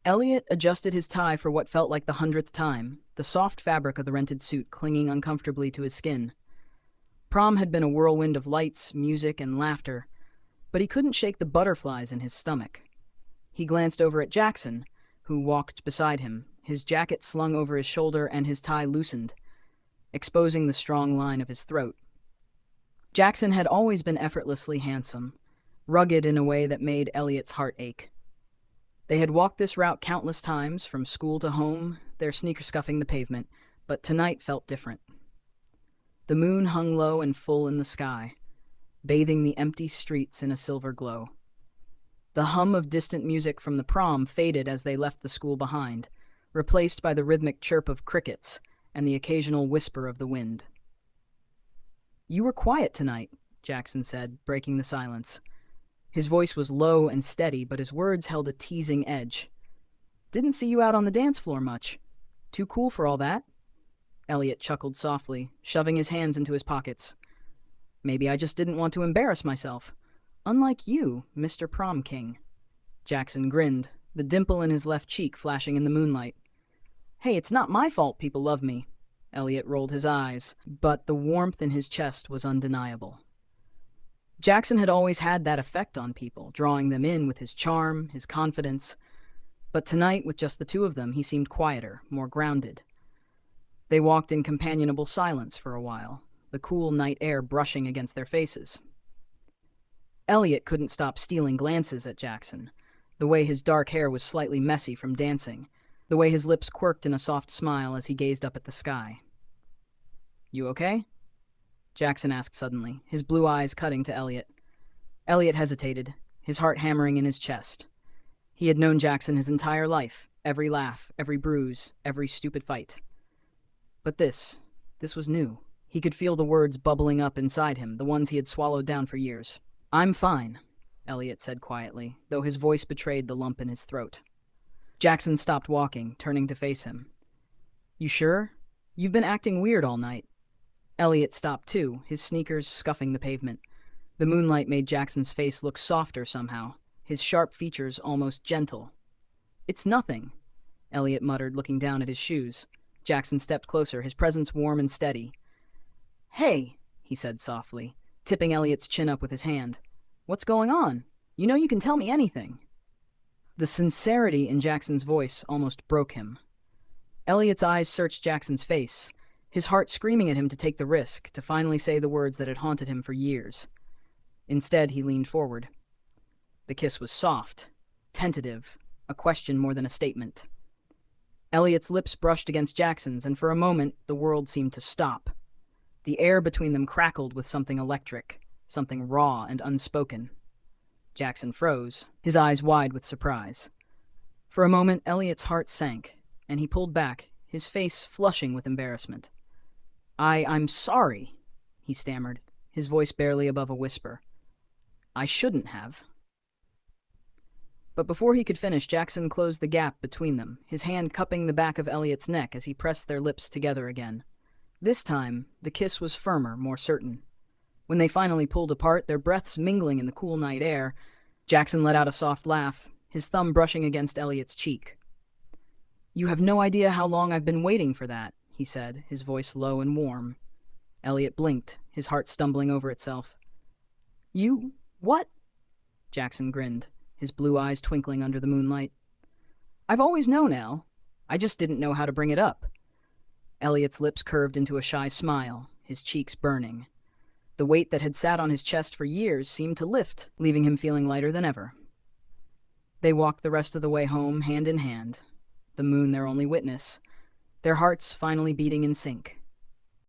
Elliot adjusted his tie for what felt like the 100th time, the soft fabric of the rented suit clinging uncomfortably to his skin. Prom had been a whirlwind of lights, music, and laughter, but he couldn't shake the butterflies in his stomach. He glanced over at Jackson, who walked beside him, his jacket slung over his shoulder and his tie loosened, exposing the strong line of his throat. Jackson had always been effortlessly handsome, rugged in a way that made Elliot's heart ache. They had walked this route countless times, from school to home, their sneakers scuffing the pavement, but tonight felt different. The moon hung low and full in the sky, bathing the empty streets in a silver glow. The hum of distant music from the prom faded as they left the school behind, replaced by the rhythmic chirp of crickets and the occasional whisper of the wind. "You were quiet tonight," Jackson said, breaking the silence. His voice was low and steady, but his words held a teasing edge. "Didn't see you out on the dance floor much. Too cool for all that?" Elliot chuckled softly, shoving his hands into his pockets. "Maybe I just didn't want to embarrass myself. Unlike you, Mr. Prom King." Jackson grinned, the dimple in his left cheek flashing in the moonlight. "Hey, it's not my fault people love me." Elliot rolled his eyes, but the warmth in his chest was undeniable. Jackson had always had that effect on people, drawing them in with his charm, his confidence. But tonight, with just the two of them, he seemed quieter, more grounded. They walked in companionable silence for a while, the cool night air brushing against their faces. Elliot couldn't stop stealing glances at Jackson, the way his dark hair was slightly messy from dancing, the way his lips quirked in a soft smile as he gazed up at the sky. "You okay?" Jackson asked suddenly, his blue eyes cutting to Elliot. Elliot hesitated, his heart hammering in his chest. He had known Jackson his entire life, every laugh, every bruise, every stupid fight. But this was new. He could feel the words bubbling up inside him, the ones he had swallowed down for years. "I'm fine," Elliot said quietly, though his voice betrayed the lump in his throat. Jackson stopped walking, turning to face him. "You sure? You've been acting weird all night." Elliot stopped too, his sneakers scuffing the pavement. The moonlight made Jackson's face look softer somehow, his sharp features almost gentle. "It's nothing," Elliot muttered, looking down at his shoes. Jackson stepped closer, his presence warm and steady. "Hey," he said softly, tipping Elliot's chin up with his hand. "What's going on? You know you can tell me anything." The sincerity in Jackson's voice almost broke him. Elliot's eyes searched Jackson's face, his heart screaming at him to take the risk, to finally say the words that had haunted him for years. Instead, he leaned forward. The kiss was soft, tentative, a question more than a statement. Elliot's lips brushed against Jackson's, and for a moment, the world seemed to stop. The air between them crackled with something electric, something raw and unspoken. Jackson froze, his eyes wide with surprise. For a moment, Elliot's heart sank, and he pulled back, his face flushing with embarrassment. I'm sorry," he stammered, his voice barely above a whisper. "I shouldn't have." But before he could finish, Jackson closed the gap between them, his hand cupping the back of Elliot's neck as he pressed their lips together again. This time, the kiss was firmer, more certain. When they finally pulled apart, their breaths mingling in the cool night air, Jackson let out a soft laugh, his thumb brushing against Elliot's cheek. "You have no idea how long I've been waiting for that," he said, his voice low and warm. Elliot blinked, his heart stumbling over itself. "You... what?" Jackson grinned, his blue eyes twinkling under the moonlight. "I've always known, El. I just didn't know how to bring it up." Elliot's lips curved into a shy smile, his cheeks burning. The weight that had sat on his chest for years seemed to lift, leaving him feeling lighter than ever. They walked the rest of the way home, hand in hand, the moon their only witness, their hearts finally beating in sync.